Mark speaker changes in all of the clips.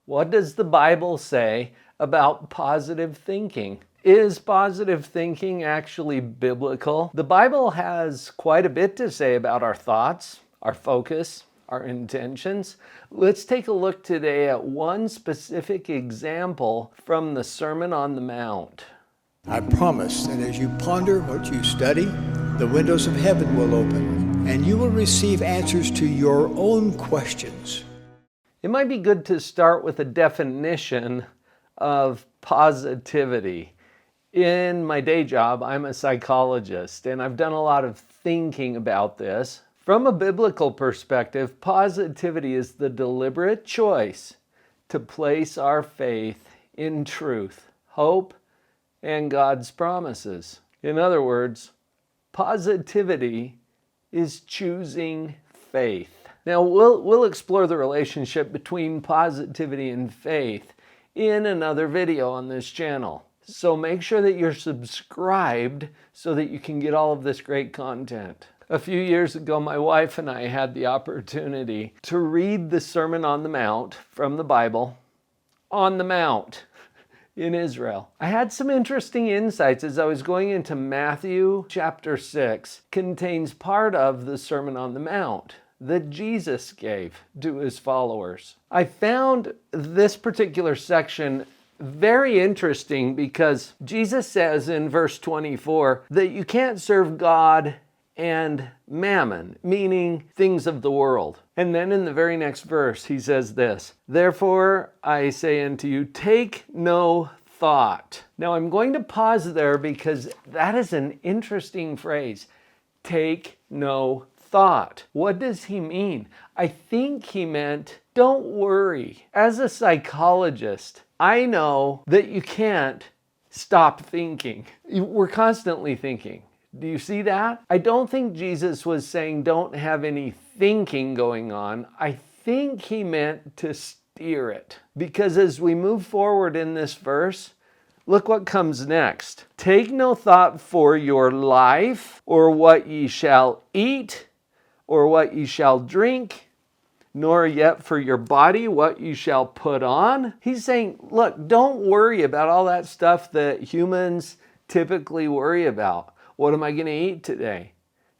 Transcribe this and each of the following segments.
Speaker 1: What does the Bible say about positive thinking? Is positive thinking actually biblical? The Bible has quite a bit to say about our thoughts, our focus, our intentions. Let's take a look today at one specific example from the Sermon on the Mount.
Speaker 2: I promise that as you ponder what you study, the windows of heaven will open, and you will receive answers to your own questions.
Speaker 1: It might be good to start with a definition of positivity. In my day job, I'm a psychologist, and I've done a lot of thinking about this. From a biblical perspective, positivity is the deliberate choice to place our faith in truth, hope, and God's promises. In other words, positivity is choosing faith. Now, we'll explore the relationship between positivity and faith in another video on this channel. So make sure that you're subscribed so that you can get all of this great content. A few years ago, my wife and I had the opportunity to read the Sermon on the Mount from the Bible on the Mount in Israel. I had some interesting insights as I was going into Matthew chapter 6, contains part of the Sermon on the Mount that Jesus gave to his followers. I found this particular section very interesting because Jesus says in verse 24 that you can't serve God and mammon, meaning things of the world. And then in the very next verse, he says this, "Therefore I say unto you, take no thought." Now I'm going to pause there because that is an interesting phrase. Take no thought. What does he mean? I think he meant don't worry. As a psychologist, I know that you can't stop thinking. We're constantly thinking. Do you see that? I don't think Jesus was saying don't have any thinking going on. I think he meant to steer it. Because as we move forward in this verse, look what comes next. Take no thought for your life, or what ye shall eat, or what ye shall drink, nor yet for your body what you shall put on. He's saying, look, don't worry about all that stuff that humans typically worry about. What am I going to eat today?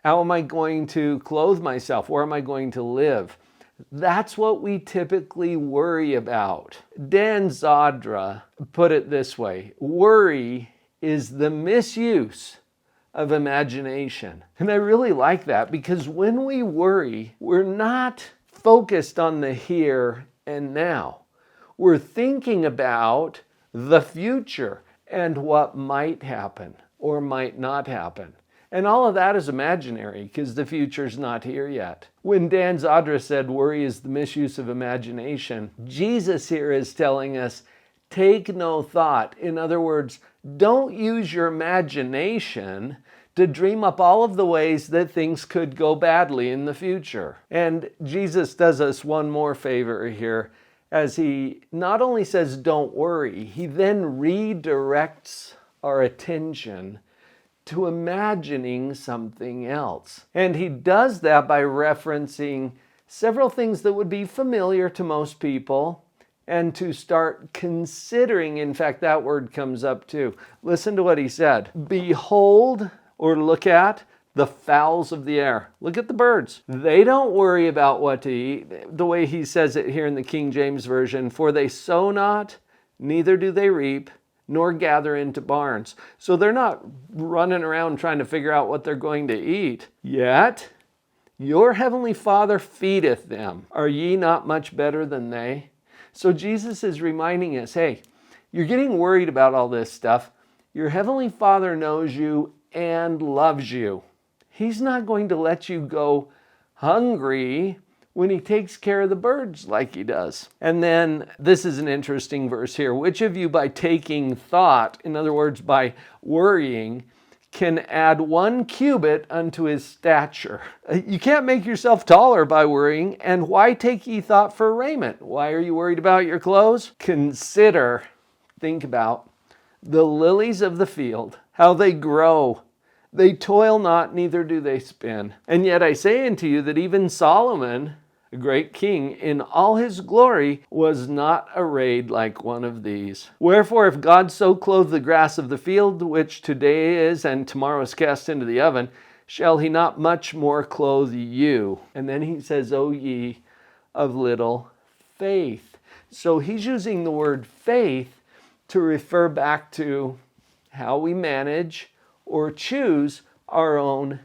Speaker 1: How am I going to clothe myself? Where am I going to live? That's what we typically worry about. Dan Zadra put it this way, worry is the misuse of imagination. And I really like that because when we worry, we're not focused on the here and now. We're thinking about the future and what might happen or might not happen. And all of that is imaginary because the future's not here yet. When Dan Zadra said worry is the misuse of imagination, Jesus here is telling us, take no thought. In other words, don't use your imagination to dream up all of the ways that things could go badly in the future. And Jesus does us one more favor here as he not only says don't worry, he then redirects our attention to imagining something else. And he does that by referencing several things that would be familiar to most people and to start considering. In fact, that word comes up too. Listen to what he said. Behold, or look at the fowls of the air. Look at the birds. They don't worry about what to eat. The way he says it here in the King James Version, for they sow not, neither do they reap, nor gather into barns. So they're not running around trying to figure out what they're going to eat. Yet your heavenly Father feedeth them. Are ye not much better than they? So Jesus is reminding us, hey, you're getting worried about all this stuff. Your heavenly Father knows you and loves you. He's not going to let you go hungry when he takes care of the birds like he does. And then this is an interesting verse here. Which of you by taking thought, in other words, by worrying, can add 1 cubit unto his stature? You can't make yourself taller by worrying. And why take ye thought for raiment? Why are you worried about your clothes? Consider, think about the lilies of the field, how they grow. They toil not, neither do they spin. And yet I say unto you that even Solomon, The great king in all his glory was not arrayed like one of these. Wherefore, if God so clothe the grass of the field, which today is and tomorrow is cast into the oven, shall he not much more clothe you? And then he says, O ye of little faith. So he's using the word faith to refer back to how we manage or choose our own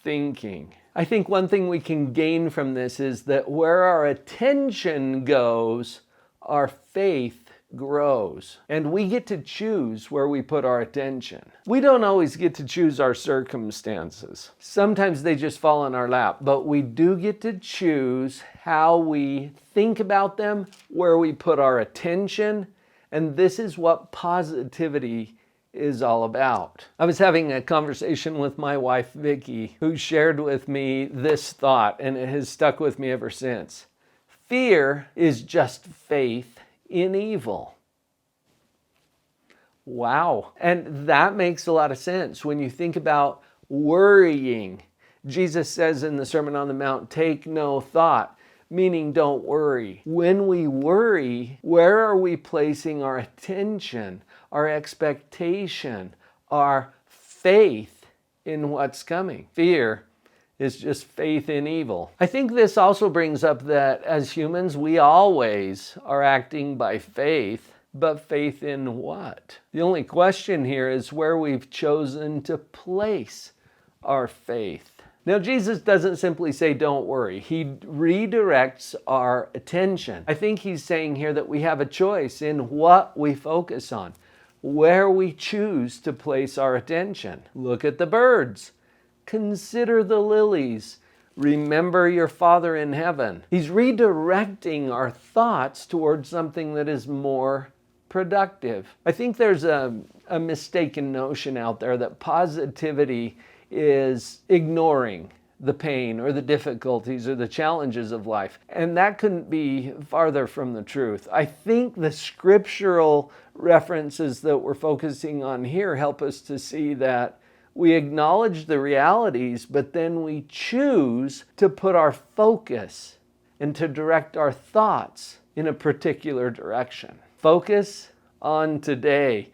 Speaker 1: thinking. I think one thing we can gain from this is that where our attention goes, our faith grows. And we get to choose where we put our attention. We don't always get to choose our circumstances. Sometimes they just fall in our lap, but we do get to choose how we think about them, where we put our attention, and this is what positivity is all about. I was having a conversation with my wife, Vicki, who shared with me this thought, and it has stuck with me ever since. Fear is just faith in evil. Wow. And that makes a lot of sense when you think about worrying. Jesus says in the Sermon on the Mount, take no thought, meaning don't worry. When we worry, where are we placing our attention, our expectation, our faith in what's coming? Fear is just faith in evil. I think this also brings up that as humans, we always are acting by faith, but faith in what? The only question here is where we've chosen to place our faith. Now, Jesus doesn't simply say, don't worry. He redirects our attention. I think he's saying here that we have a choice in what we focus on, where we choose to place our attention. Look at the birds. Consider the lilies. Remember your Father in heaven. He's redirecting our thoughts towards something that is more productive. I think there's a mistaken notion out there that positivity is ignoring the pain or the difficulties or the challenges of life. And that couldn't be farther from the truth. I think the scriptural references that we're focusing on here help us to see that we acknowledge the realities, but then we choose to put our focus and to direct our thoughts in a particular direction. Focus on today.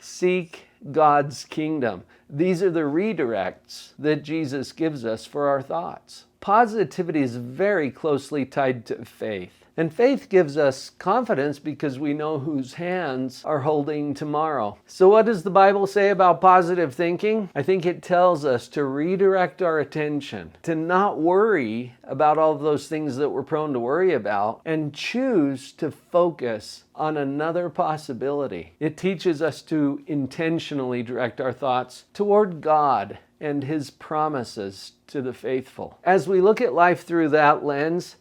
Speaker 1: Seek God's kingdom. These are the redirects that Jesus gives us for our thoughts. Positivity is very closely tied to faith. And faith gives us confidence because we know whose hands are holding tomorrow. So what does the Bible say about positive thinking? I think it tells us to redirect our attention, to not worry about all of those things that we're prone to worry about, and choose to focus on another possibility. It teaches us to intentionally direct our thoughts toward God and His promises to the faithful. As we look at life through that lens,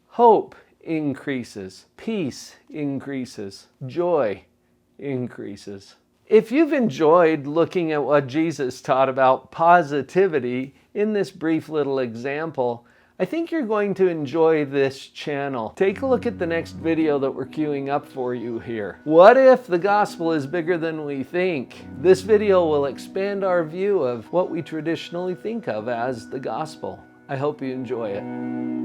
Speaker 1: hope increases, peace increases, joy increases. If you've enjoyed looking at what Jesus taught about positivity in this brief little example, I think you're going to enjoy this channel. Take a look at the next video that we're queuing up for you here. What if the gospel is bigger than we think? This video will expand our view of what we traditionally think of as the gospel. I hope you enjoy it.